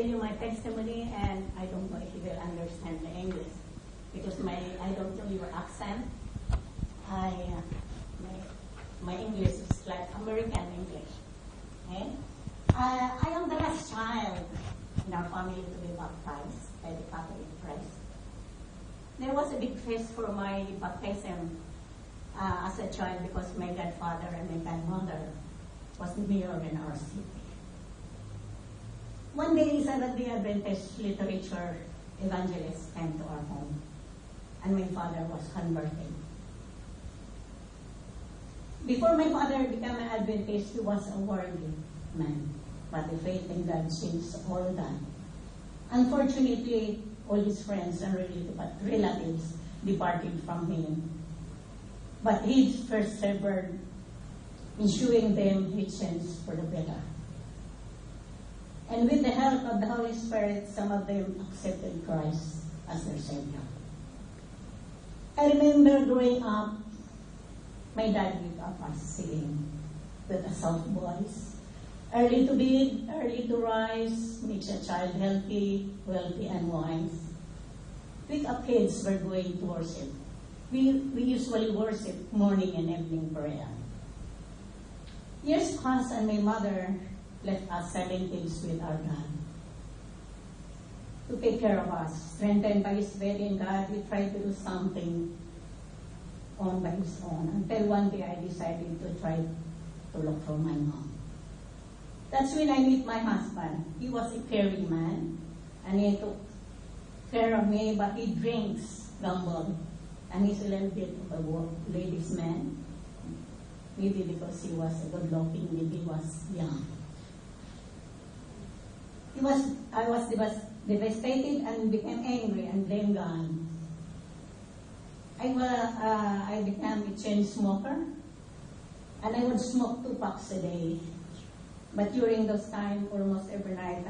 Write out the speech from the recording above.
tell you my testimony, and I don't know if you will understand the English because I don't know your accent. My English is like American English. Okay? I am the last child in our family to be baptized by the Catholic Priest. There was a big feast for my baptism as a child because my godfather and my godmother was the mayor in our city. One day, Seventh-day Adventist literature evangelist came to our home, and my father was converted. Before my father became an Adventist, he was a worldly man, but the faith in God changed all that. Unfortunately, all his friends and relatives departed from him, but he persevered in showing them his chance for the better. And with the help of the Holy Spirit, some of them accepted Christ as their Savior. I remember growing up, my dad woke up us singing with a soft voice. Early to bed, early to rise, makes a child healthy, wealthy, and wise. Wake-up kids were going to worship. We usually worship morning and evening prayer. Years passed and my mother left us 7 kids with our God to take care of us. Strengthened by His faith in God, we tried to do something on by His own until one day I decided to try to look for my mom. That's when I met my husband. He was a caring man and he took care of me, but he drinks gamble and he's a little bit of a ladies' man. Maybe because he was good-looking, maybe he was young. I was devastated and became angry and blamed God. I became a chain smoker, and I would smoke 2 packs a day. But during those times, almost every night,